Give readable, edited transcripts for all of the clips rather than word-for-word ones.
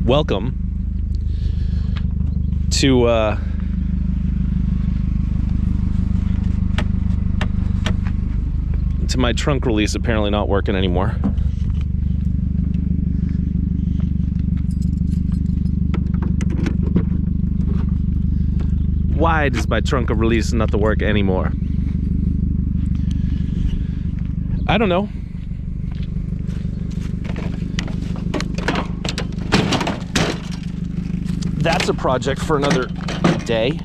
welcome to my trunk release apparently not working anymore. Why does my trunk release not to work anymore? I don't know. That's a project for another day.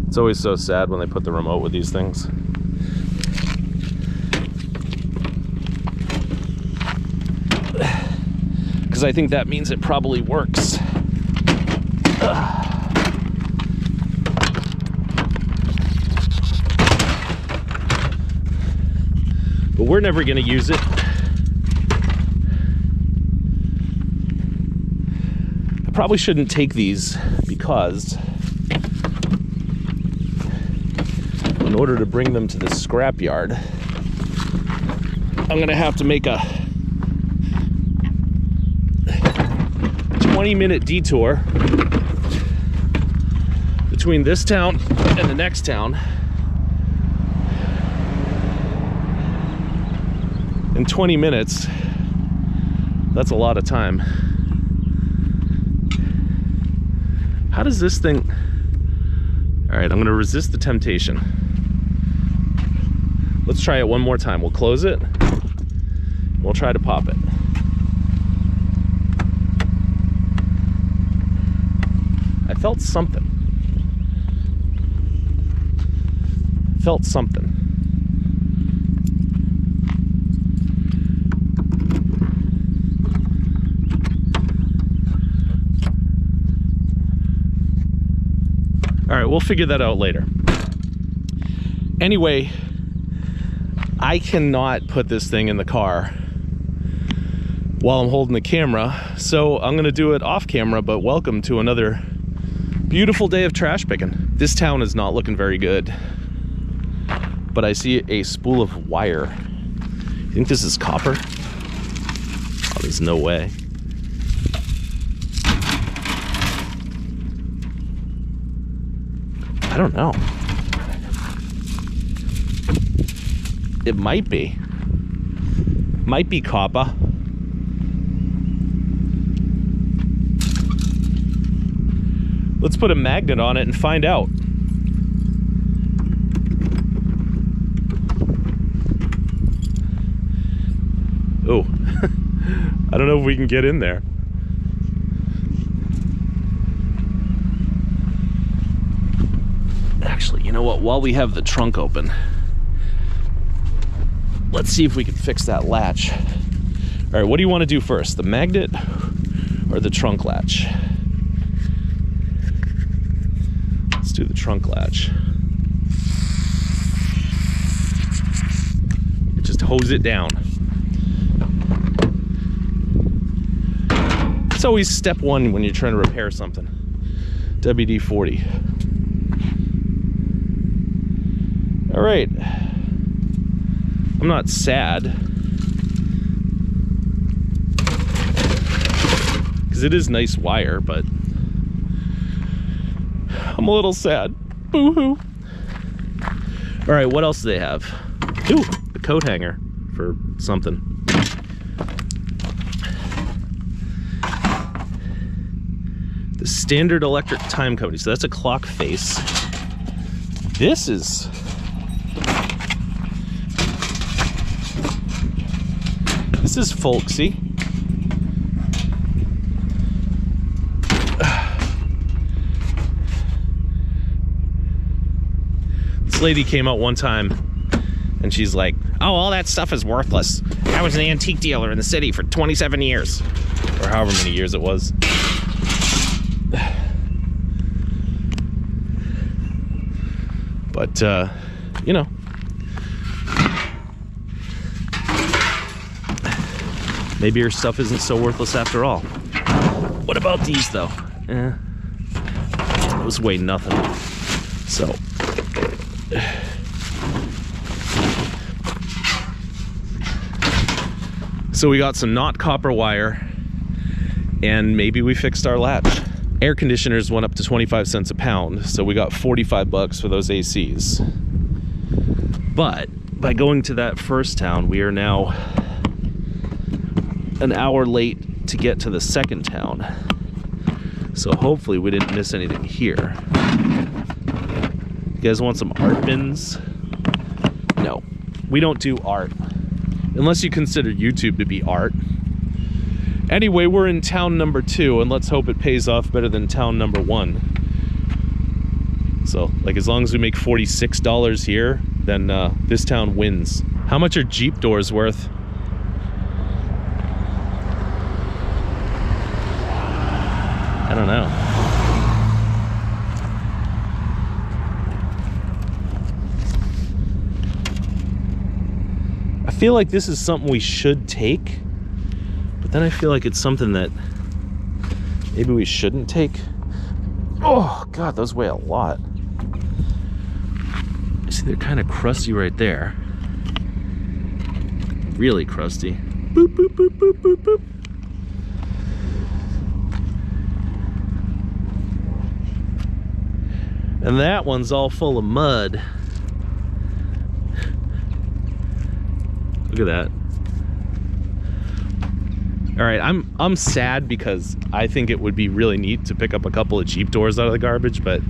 It's always so sad when they put the remote with these things. Because I think that means it probably works. But we're never going to use it. I probably shouldn't take these because in order to bring them to the scrapyard, I'm going to have to make a 20-minute detour between this town and the next town. In 20 minutes, that's a lot of time. How does this thing... All right, I'm gonna resist the temptation. Let's try it one more time. We'll close it. We'll try to pop it. I felt something. Felt something. All right, we'll figure that out later. Anyway, I cannot put this thing in the car while I'm holding the camera, so I'm gonna do it off camera, but welcome to another beautiful day of trash picking. This town is not looking very good, but I see a spool of wire. You think this is copper? Oh, there's no way. I don't know. It might be. Might be copper. Let's put a magnet on it and find out. Oh, I don't know if we can get in there. Actually, you know what? While we have the trunk open, let's see if we can fix that latch. All right, what do you want to do first? The magnet or the trunk latch? Let's do the trunk latch. Just hose it down. It's always step one when you're trying to repair something. WD-40. All right. I'm not sad, because it is nice wire, but I'm a little sad. Boo-hoo. All right, what else do they have? Ooh, a coat hanger for something. The standard electric time code. So that's a clock face. This is... This is folksy. This lady came out one time and she's like, oh, all that stuff is worthless. I was an antique dealer in the city for 27 years. Or however many years it was. But, you know. Maybe your stuff isn't so worthless after all. What about these, though? Those weigh nothing. So. So we got some not copper wire and maybe we fixed our latch. Air conditioners went up to 25 cents a pound, so we got 45 bucks for those ACs. But by going to that first town, we are now an hour late to get to the second town. So hopefully we didn't miss anything here. You guys want some art bins? No, we don't do art. Unless you consider YouTube to be art. Anyway, we're in town number 2, and let's hope it pays off better than town number 1. So, like, as long as we make $46 here, then this town wins. How much are Jeep doors worth? I don't know. I feel like this is something we should take, but then I feel like it's something that maybe we shouldn't take. Oh God, those weigh a lot. See, they're kind of crusty right there. Really crusty. Boop, boop, boop, boop, boop, boop. And that one's all full of mud. Look at that. All right, I'm sad because I think it would be really neat to pick up a couple of Jeep doors out of the garbage, but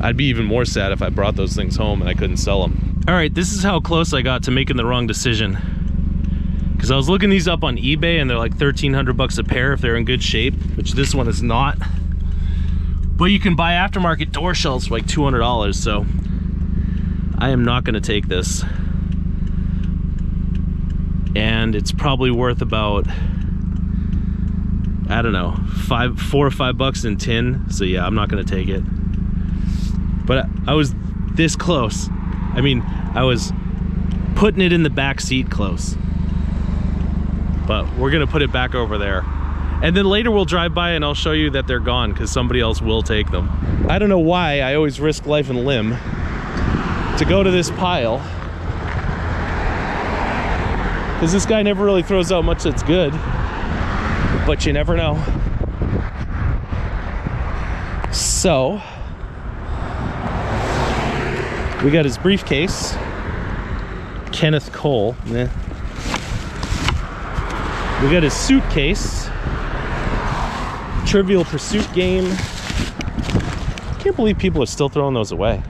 I'd be even more sad if I brought those things home and I couldn't sell them. All right, this is how close I got to making the wrong decision. Because I was looking these up on eBay and they're like 1,300 bucks a pair if they're in good shape, which this one is not. But you can buy aftermarket door shells for like $200, so I am not gonna take this. And it's probably worth about, I don't know, $4 or $5 in tin. So yeah, I'm not gonna take it. But I was this close. I mean, I was putting it in the back seat close. But we're gonna put it back over there. And then later we'll drive by and I'll show you that they're gone because somebody else will take them. I don't know why I always risk life and limb to go to this pile, because this guy never really throws out much that's good, but you never know. So we got his briefcase, Kenneth Cole. We got his suitcase, Trivial Pursuit game. I can't believe people are still throwing those away.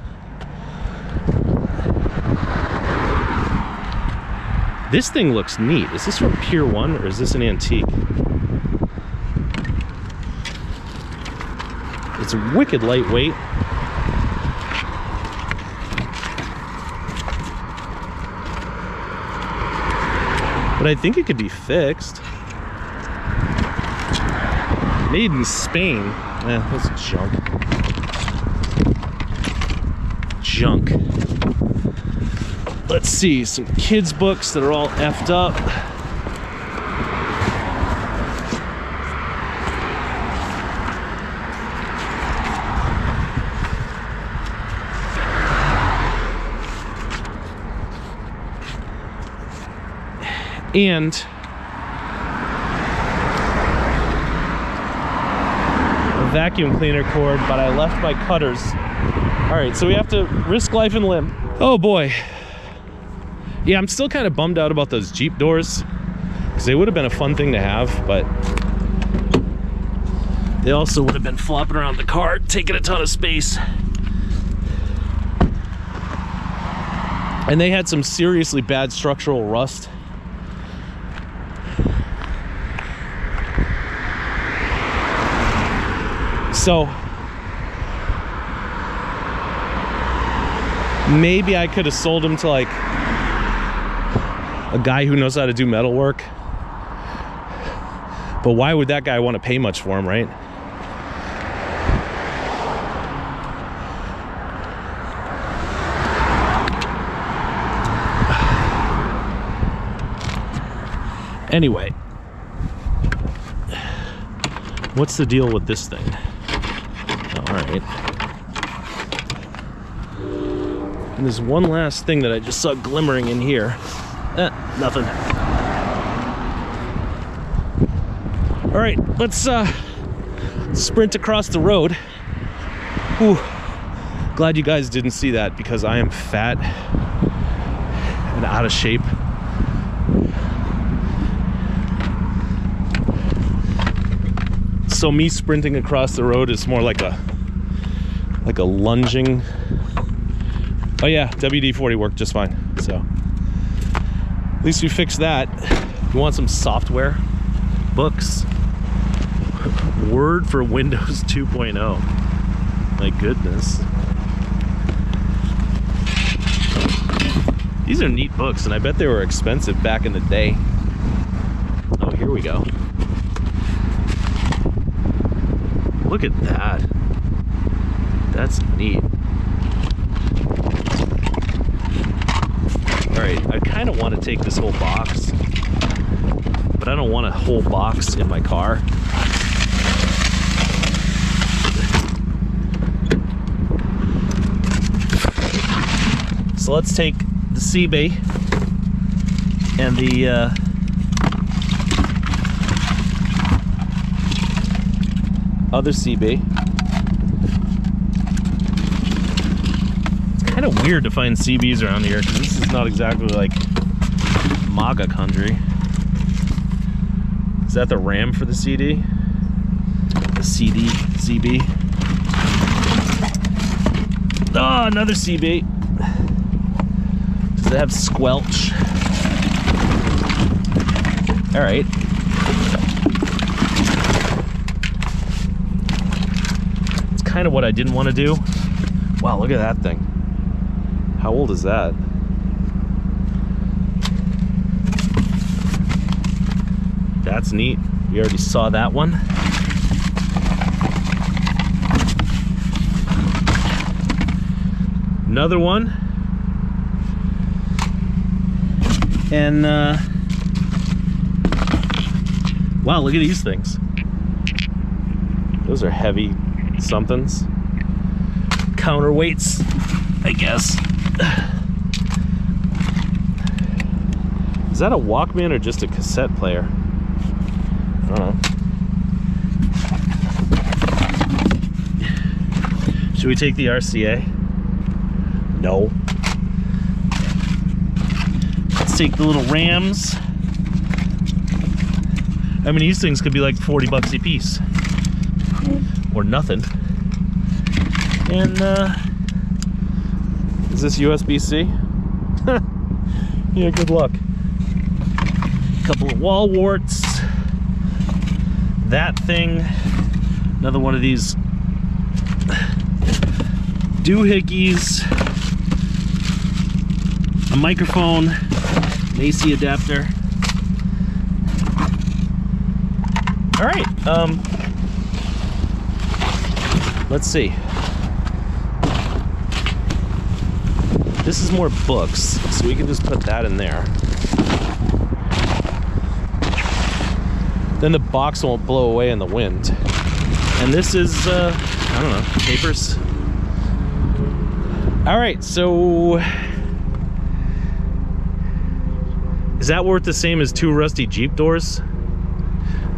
This thing looks neat. Is this from Pier 1 or is this an antique? It's wicked lightweight. But I think it could be fixed. Made in Spain. Eh, that's junk. Junk. Let's see, some kids' books that are all effed up. And a vacuum cleaner cord, but I left my cutters. All right, so we have to risk life and limb. Oh boy. Yeah, I'm still kind of bummed out about those Jeep doors because they would have been a fun thing to have, but they also would have been flopping around the car, taking a ton of space. And they had some seriously bad structural rust. So maybe I could have sold them to like a guy who knows how to do metal work. But why would that guy want to pay much for them, right? Anyway, what's the deal with this thing? All right. And there's one last thing that I just saw glimmering in here. Nothing. All right, let's sprint across the road. Whew. Glad you guys didn't see that because I am fat and out of shape. So me sprinting across the road is more like a lunging. Oh yeah, WD-40 worked just fine. So at least we fixed that. You want some software? Books. Word for Windows 2.0. My goodness. These are neat books, and I bet they were expensive back in the day. Oh, here we go. Look at that. That's neat. Alright, I kind of want to take this whole box, but I don't want a whole box in my car. So let's take the C-Bay and the other C-Bay. It's kind of weird to find CBs around here because this is not exactly like MAGA country. Is that the RAM for the CD? The CD, CB. Oh, another CB. Does it have squelch? All right. It's kind of what I didn't want to do. Wow, look at that thing. How old is that? That's neat. We already saw that one. Another one. And wow, look at these things. Those are heavy somethings. Counterweights, I guess. Is that a Walkman or just a cassette player? I don't know. Should we take the RCA? No. Let's take the little Rams. I mean, these things could be like 40 bucks a piece. Or nothing. And, is this USB-C? Yeah, good luck. Couple of wall warts. That thing. Another one of these doohickeys. A microphone. An AC adapter. All right. Let's see. This is more books, so we can just put that in there. Then the box won't blow away in the wind. And this is, I don't know, papers. All right, so is that worth the same as 2 rusty Jeep doors?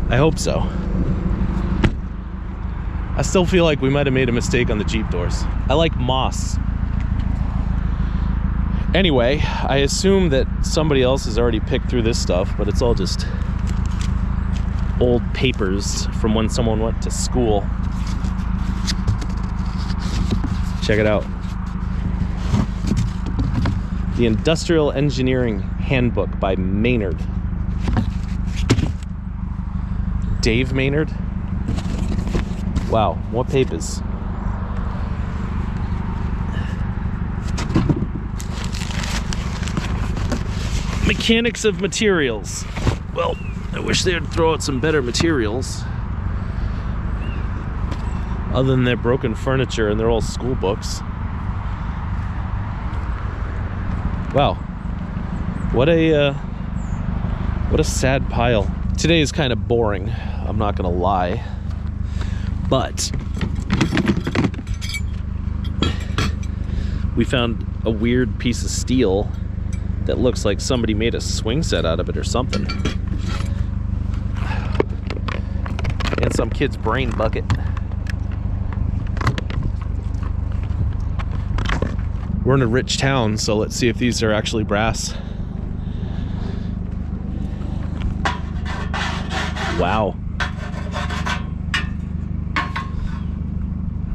I hope so. I still feel like we might have made a mistake on the Jeep doors. I like moss. Anyway, I assume that somebody else has already picked through this stuff, but it's all just old papers from when someone went to school. Check it out. The Industrial Engineering Handbook by Maynard. Dave Maynard? Wow, what papers? Mechanics of materials. Well, I wish they'd throw out some better materials. Other than their broken furniture and their old school books. Wow. What a sad pile. Today is kind of boring, I'm not gonna lie. But we found a weird piece of steel that looks like somebody made a swing set out of it or something. And some kid's brain bucket. We're in a rich town, so let's see if these are actually brass. Wow.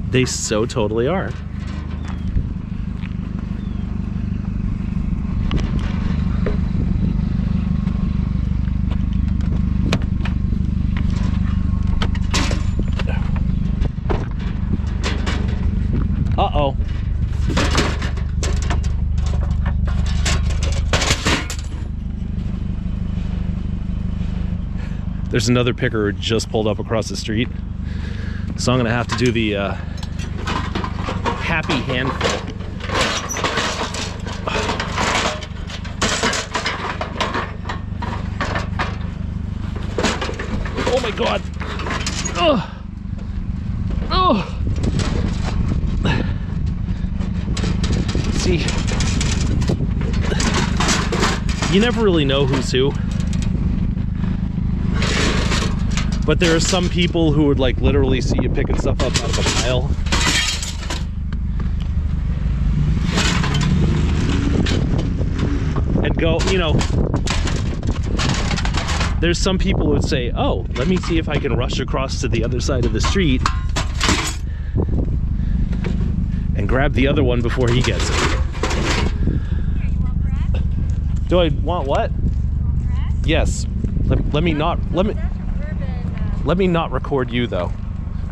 They so totally are. Uh-oh. There's another picker who just pulled up across the street. So I'm gonna have to do the happy handful. Oh my God. Oh. Oh. See, you never really know who's who. But there are some people who would like literally see you picking stuff up out of a pile. And go, you know, there's some people who would say, oh, let me see if I can rush across to the other side of the street and grab the other one before he gets it. Do I want what? Yes. Let me not record you though.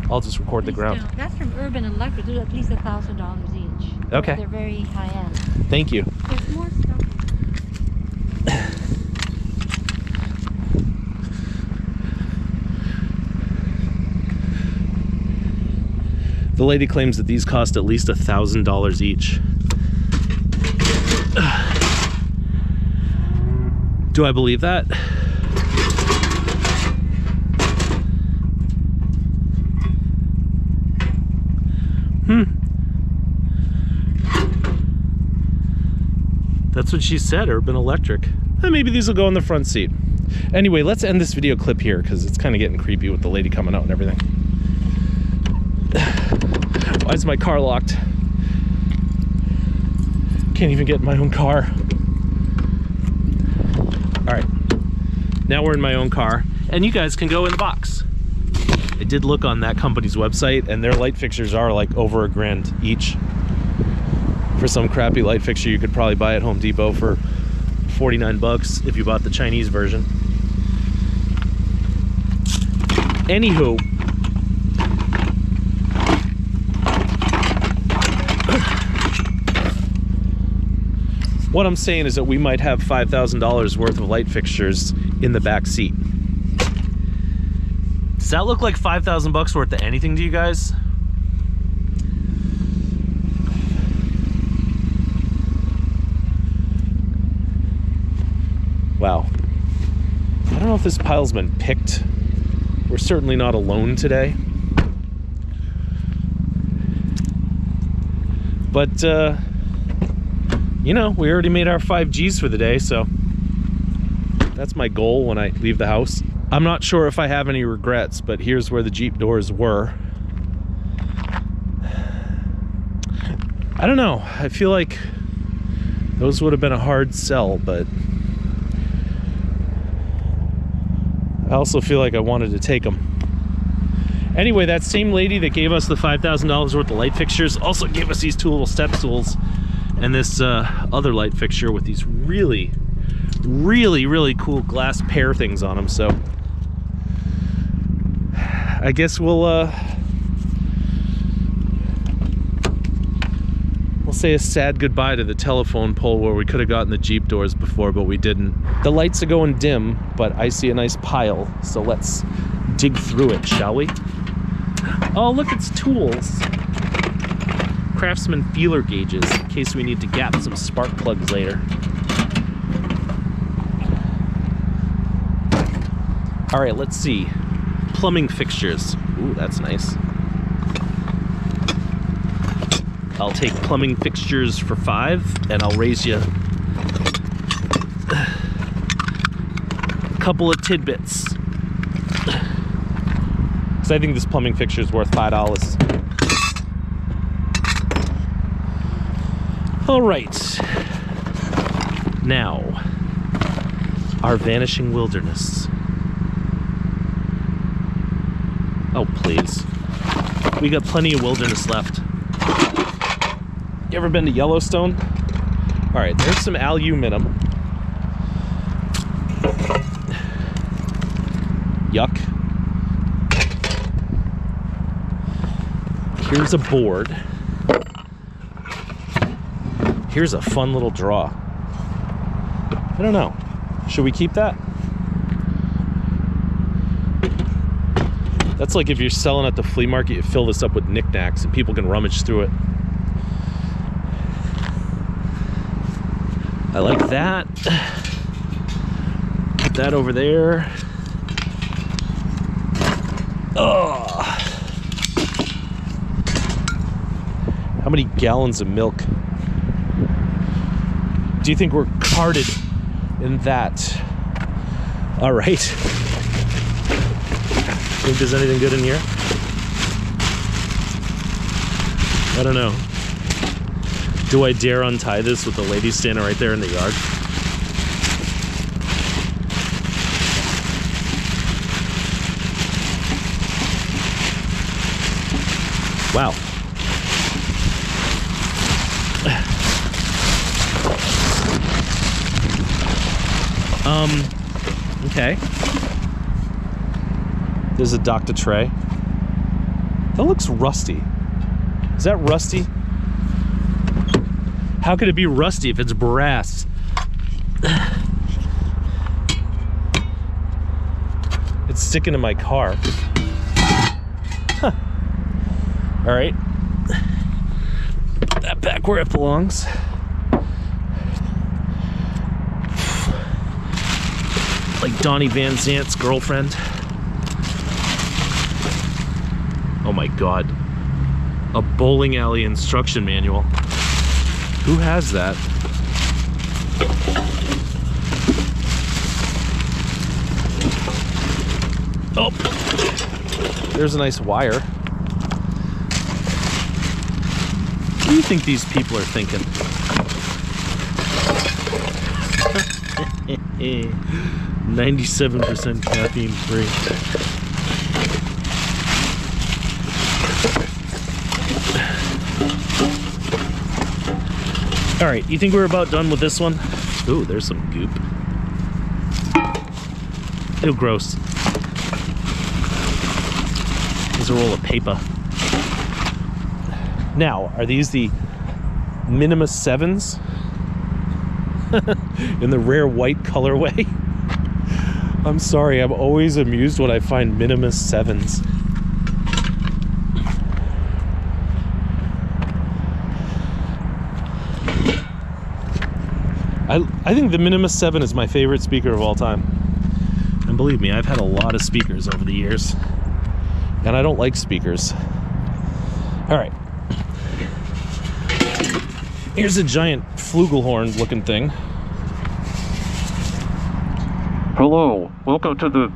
I'll just record the ground. Don't. That's from Urban Electric. They're at least $1,000 each. Okay. They're very high end. Thank you. There's more stuff. The lady claims that these cost at least $1,000 each. Do I believe that? That's what she said, Urban Electric. Maybe these will go in the front seat. Anyway, let's end this video clip here because it's kind of getting creepy with the lady coming out and everything. Why is my car locked? Can't even get in my own car. All right, now we're in my own car and you guys can go in the box. I did look on that company's website and their light fixtures are like over $1,000 each. For some crappy light fixture you could probably buy at Home Depot for 49 bucks if you bought the Chinese version. Anywho, what I'm saying is that we might have $5,000 worth of light fixtures in the back seat. Does that look like 5,000 bucks worth of anything to you guys? Wow. I don't know if this pile's been picked. We're certainly not alone today. But, you know, we already made our 5 G's for the day, so that's my goal when I leave the house. I'm not sure if I have any regrets, but here's where the Jeep doors were. I don't know. I feel like those would have been a hard sell, but I also feel like I wanted to take them. Anyway, that same lady that gave us the $5,000 worth of light fixtures also gave us these two little step stools and this other light fixture with these really cool glass pear things on them. So I guess we'll say a sad goodbye to the telephone pole where we could have gotten the Jeep doors before, but we didn't. The lights are going dim, but I see a nice pile, so let's dig through it, shall we? Oh, look, it's tools. Craftsman feeler gauges, in case we need to gap some spark plugs later. All right, let's see. Plumbing fixtures. Ooh, that's nice. I'll take plumbing fixtures for 5, and I'll raise you a couple of tidbits. Because I think this plumbing fixture is worth $5. All right. Now, our vanishing wilderness. Oh, please. We got plenty of wilderness left. You ever been to Yellowstone? All right, there's some aluminum. Yuck. Here's a board. Here's a fun little draw. I don't know. Should we keep that? That's like if you're selling at the flea market, you fill this up with knickknacks and people can rummage through it. I like that. Put that over there. Oh. How many gallons of milk do you think we're carded in that? All right. Think there's anything good in here? I don't know. Do I dare untie this with the lady standing right there in the yard? Wow. Okay. There's a Dr. Tray. That looks rusty. Is that rusty? How could it be rusty if it's brass? It's sticking to my car. Huh. All right. Put that back where it belongs. Like Donnie Van Zant's girlfriend. Oh my God. A bowling alley instruction manual. Who has that? Oh, there's a nice wire. What do you think these people are thinking? 97% caffeine free. All right, you think we're about done with this one? Ooh, there's some goop. Ew, gross. There's a roll of paper. Now, are these the Minimus 7s? In the rare white colorway? I'm sorry, I'm always amused when I find Minimus 7s. I think the Minimus 7 is my favorite speaker of all time. And believe me, I've had a lot of speakers over the years. And I don't like speakers. All right. Here's a giant flugelhorn looking thing. Hello, welcome to the...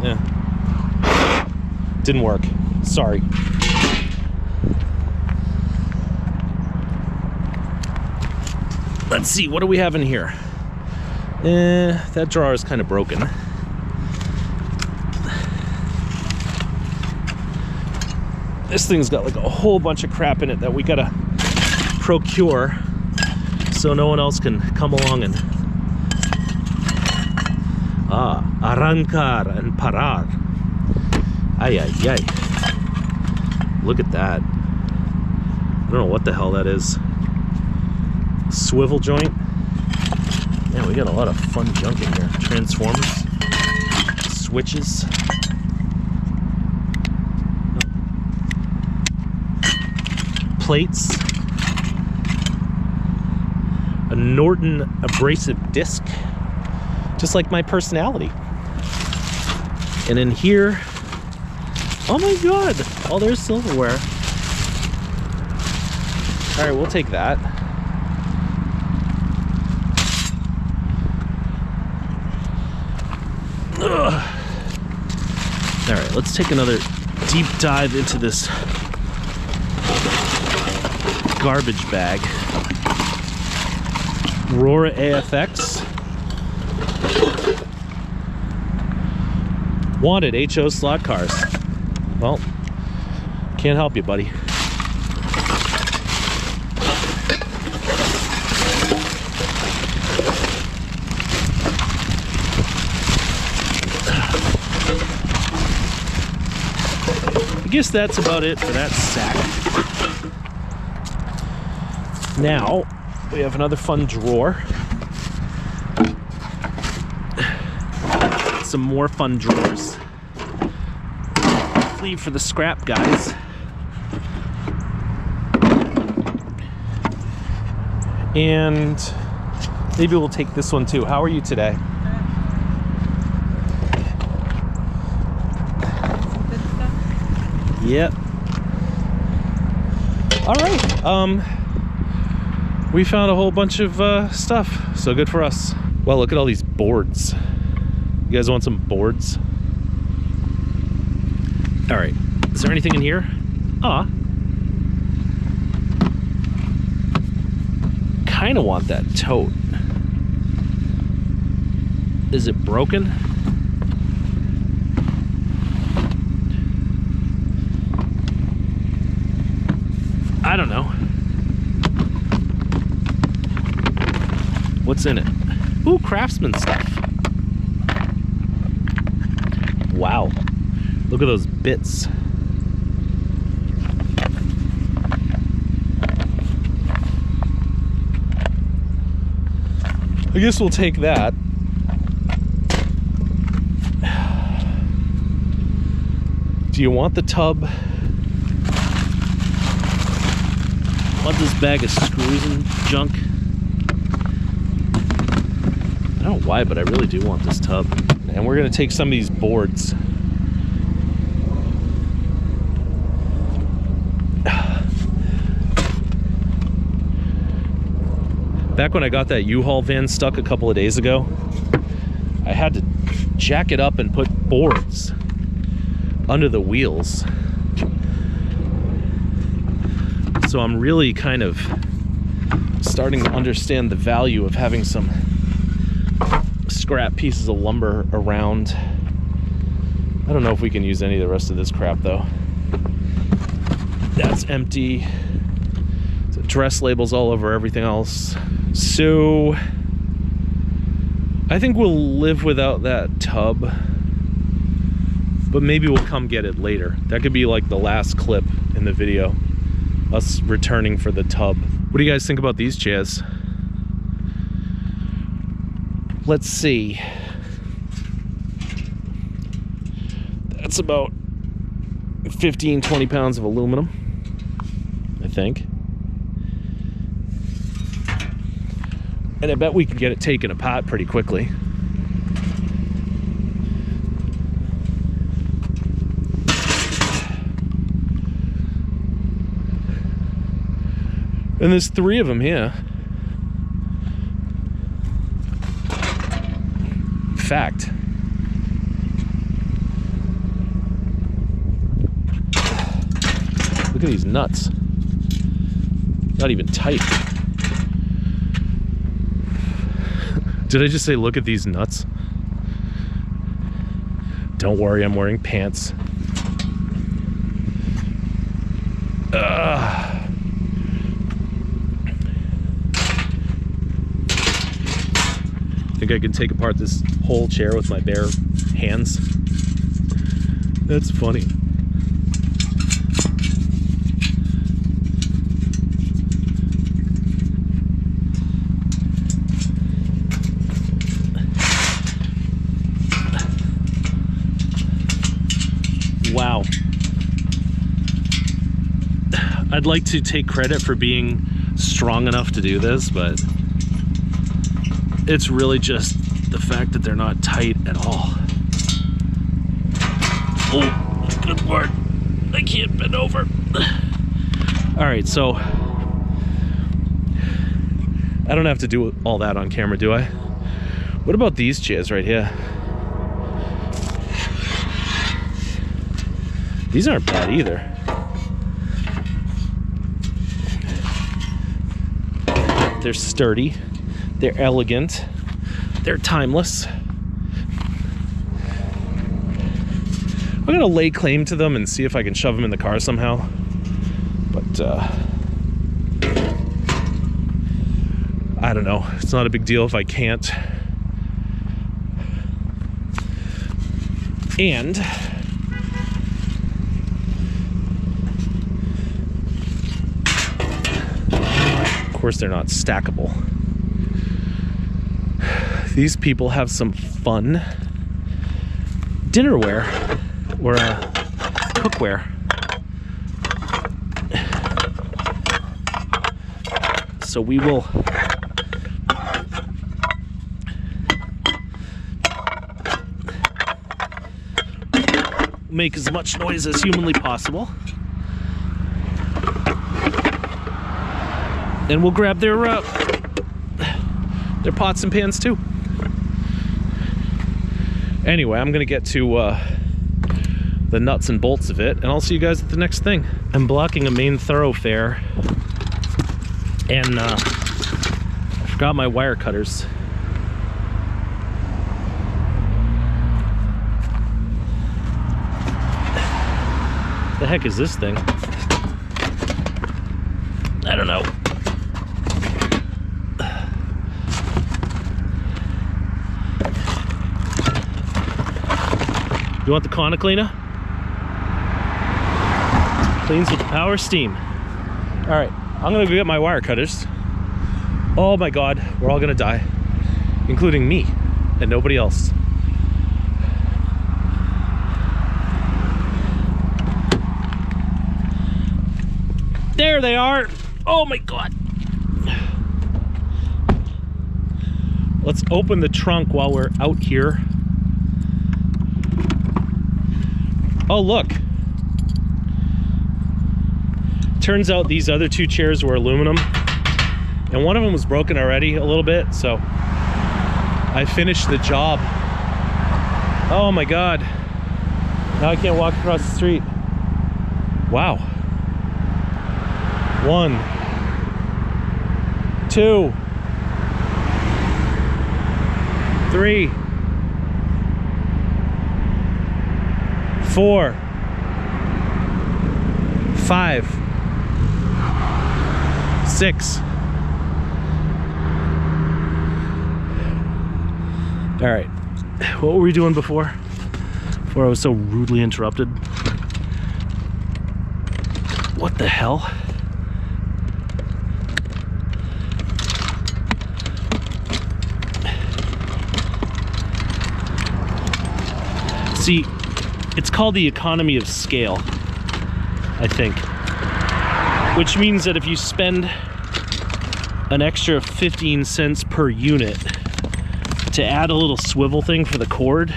Yeah. Didn't work. Sorry. Let's see, what do we have in here? That drawer is kind of broken. This thing's got like a whole bunch of crap in it that we gotta procure so no one else can come along and arrancar and parar. Ay, ay, ay. Look at that. I don't know what the hell that is. Swivel joint. Yeah, we got a lot of fun junk in here. Transformers, switches. Plates. A Norton abrasive disc. Just like my personality. And in here, oh my God, oh, there's silverware. All right, we'll take that. Ugh. All right, let's take another deep dive into this garbage bag. Aurora AFX. Wanted HO slot cars. Well, can't help you, buddy. I guess that's about it for that sack. Now, we have another fun drawer. Some more fun drawers. Leave for the scrap guys. And maybe we'll take this one too. How are you today? Yep. All right. We found a whole bunch of stuff, so good for us. Well, look at all these boards. You guys want some boards? All right. Is there anything in here? Kind of want that tote. Is it broken? I don't know. What's in it? Ooh, craftsman stuff. Wow. Look at those bits. I guess we'll take that. Do you want the tub? Want this bag of screws and junk? I don't know why, but I really do want this tub. And we're gonna take some of these boards. Back when I got that U-Haul van stuck a couple of days ago, I had to jack it up and put boards under the wheels. So I'm really kind of starting to understand the value of having some scrap pieces of lumber around. I don't know if we can use any of the rest of this crap though. That's empty. There's address labels all over everything else. So I think we'll live without that tub, but maybe we'll come get it later. That could be like the last clip in the video, us returning for the tub. What do you guys think about these chairs? Let's see. That's about 15-20 pounds of aluminum, I think. And I bet we can get it taken apart pretty quickly. And there's 3 of them here. Fact. Look at these nuts. Not even tight. Did I just say look at these nuts? Don't worry, I'm wearing pants. Think I could take apart this whole chair with my bare hands? That's funny. Wow. I'd like to take credit for being strong enough to do this, but it's really just the fact that they're not tight at all. Oh, good lord. I can't bend over. All right, so I don't have to do all that on camera, do I? What about these chairs right here? These aren't bad either. They're sturdy, they're elegant, they're timeless. I'm gonna lay claim to them and see if I can shove them in the car somehow. But I don't know. It's not a big deal if I can't. And of course they're not stackable. These people have some fun dinnerware or cookware. So we will make as much noise as humanly possible. And we'll grab their pots and pans too. Anyway, I'm gonna get to the nuts and bolts of it, and I'll see you guys at the next thing. I'm blocking a main thoroughfare, and I forgot my wire cutters. The heck is this thing? I don't know. You want the Cona cleaner? Cleans with power steam. All right, I'm gonna go get my wire cutters. Oh my God, we're all gonna die, including me and nobody else. There they are. Oh my God. Let's open the trunk while we're out here. Oh, look. Turns out these other two chairs were aluminum, and one of them was broken already a little bit, so I finished the job. Oh my God. Now I can't walk across the street. Wow. 1, 2, 3, 4, 5, 6. All right, what were we doing before I was so rudely interrupted? What the hell? See, it's called the economy of scale, I think. Which means that if you spend an extra 15 cents per unit to add a little swivel thing for the cord,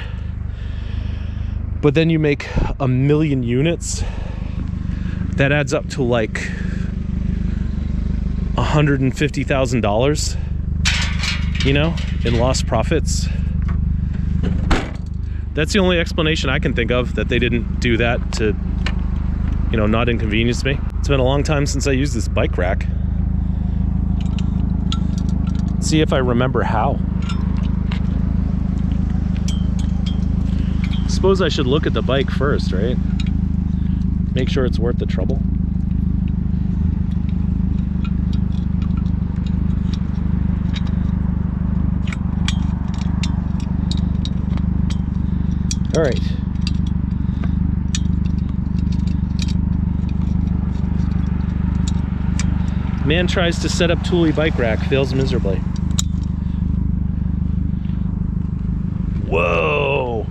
but then you make 1,000,000 units, that adds up to like $150,000, you know, in lost profits. That's the only explanation I can think of, that they didn't do that to, you know, not inconvenience me. It's been a long time since I used this bike rack. See if I remember how. Suppose I should look at the bike first, right? Make sure it's worth the trouble. All right. Man tries to set up Thule bike rack, fails miserably. Whoa!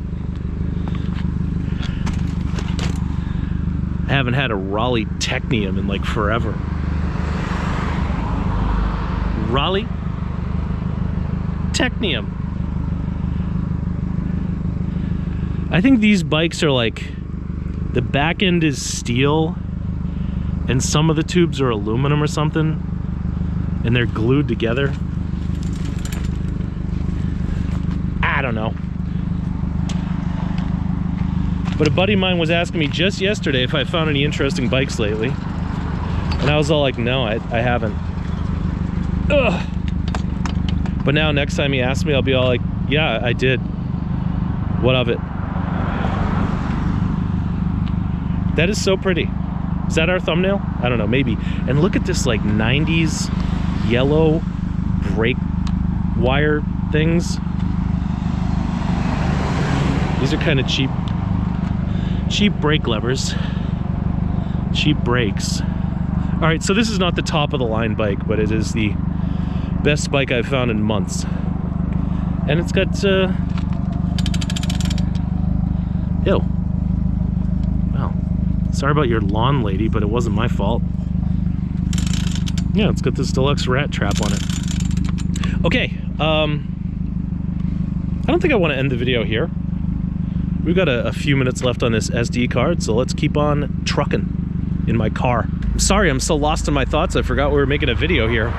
I haven't had a Raleigh Technium in like forever. Raleigh Technium. I think these bikes are like, the back end is steel and some of the tubes are aluminum or something, and they're glued together. I don't know. But a buddy of mine was asking me just yesterday if I found any interesting bikes lately. And I was all like, no, I haven't. Ugh. But now next time he asks me, I'll be all like, yeah, I did. What of it? That is so pretty. Is that our thumbnail? I don't know, maybe. And look at this like 90s yellow brake wire things. These are kind of cheap brake levers. Cheap brakes. All right, so this is not the top of the line bike, but it is the best bike I've found in months. And it's got, ew. Wow. Sorry about your lawn, lady, but it wasn't my fault. Yeah, it's got this deluxe rat trap on it. Okay, I don't think I want to end the video here. We've got a few minutes left on this SD card, so let's keep on trucking in my car. I'm sorry, I'm so lost in my thoughts, I forgot we were making a video here.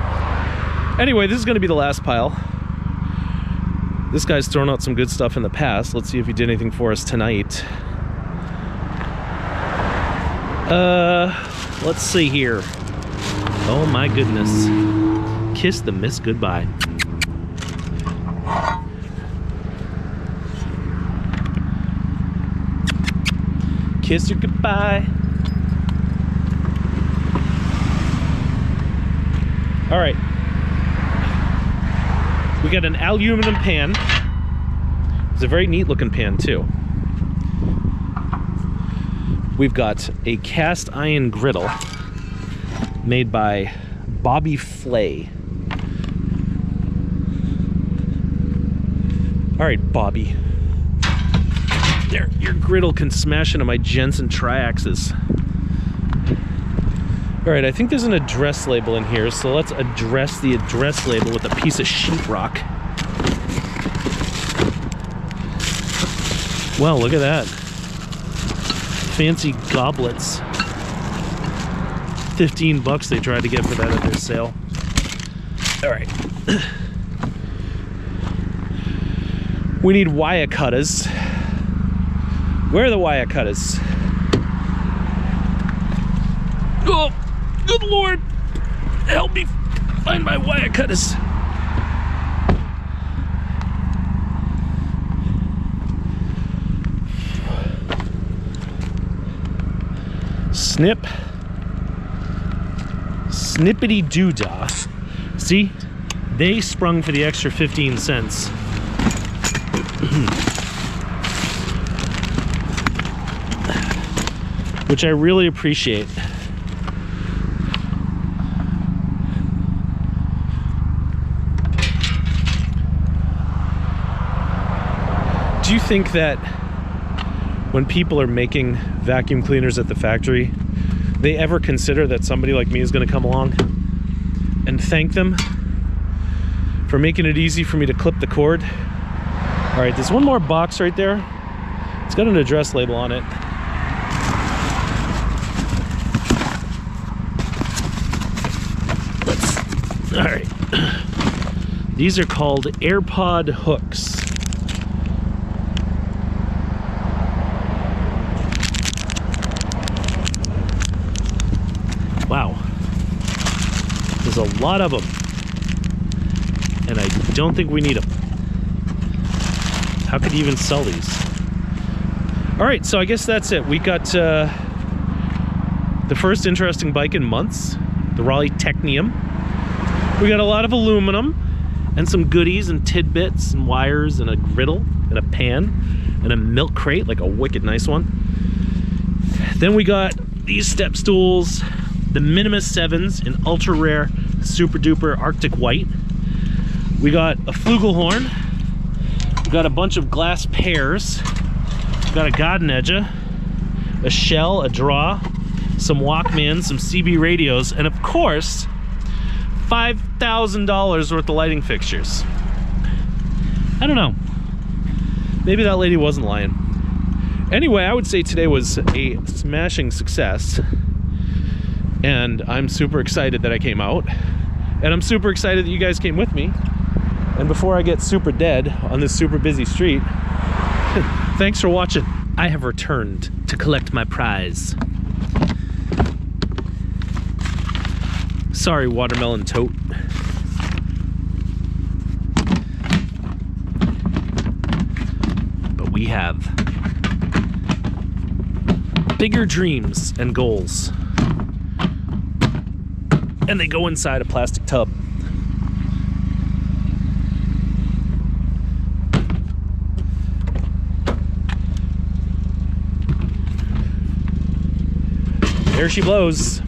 Anyway, this is going to be the last pile. This guy's thrown out some good stuff in the past. Let's see if he did anything for us tonight. Let's see here. Oh my goodness. Kiss the mist goodbye. Kiss your goodbye. All right. We got an aluminum pan. It's a very neat looking pan too. We've got a cast iron griddle made by Bobby Flay. All right, Bobby. There, your griddle can smash into my Jensen triaxles. All right, I think there's an address label in here, so let's address the address label with a piece of sheetrock. Wow, look at that. Fancy goblets. 15 bucks they tried to get for that at their sale. All right. We need wire cutters. Where are the wire cutters? Oh, good Lord. Help me find my wire cutters. Snip. Snippity doodah. See? They sprung for the extra 15 cents. Which I really appreciate. Do you think that when people are making vacuum cleaners at the factory, they ever consider that somebody like me is going to come along and thank them for making it easy for me to clip the cord? All right, there's one more box right there. It's got an address label on it. All right. These are called AirPod hooks. Wow. There's a lot of them. And I don't think we need them. How could you even sell these? All right, so I guess that's it. We got the first interesting bike in months, the Raleigh Technium. We got a lot of aluminum and some goodies and tidbits and wires and a griddle and a pan and a milk crate, like a wicked nice one. Then we got these step stools, the Minimus 7s in ultra rare, super duper Arctic white. We got a flugelhorn. We got a bunch of glass pears. We got a garden edger, a shell, a draw, some Walkmans, some CB radios, and of course, $5,000 worth of lighting fixtures. I don't know. Maybe that lady wasn't lying. Anyway, I would say today was a smashing success. And I'm super excited that I came out. And I'm super excited that you guys came with me. And before I get super dead on this super busy street, thanks for watching. I have returned to collect my prize. Sorry, watermelon tote. But we have bigger dreams and goals. And they go inside a plastic tub. There she blows.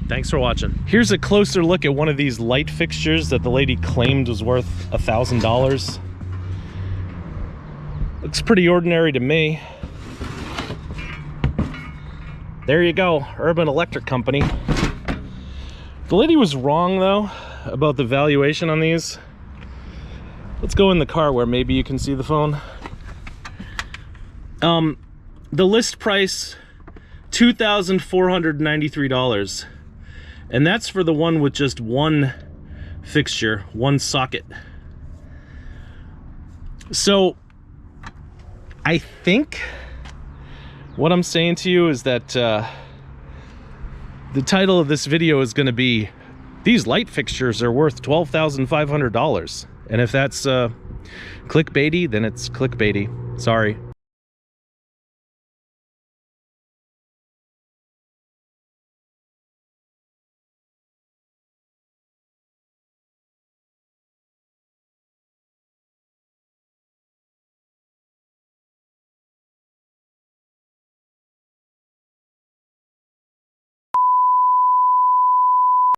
Thanks for watching. Here's a closer look at one of these light fixtures that the lady claimed was worth $1,000. Looks pretty ordinary to me. There you go, Urban Electric Company. The lady was wrong though about the valuation on these. Let's go in the car where maybe you can see the phone. The list price, $2,493. And that's for the one with just one fixture, one socket. So I think what I'm saying to you is that the title of this video is going to be, these light fixtures are worth $12,500. And if that's clickbaity, then it's clickbaity. Sorry.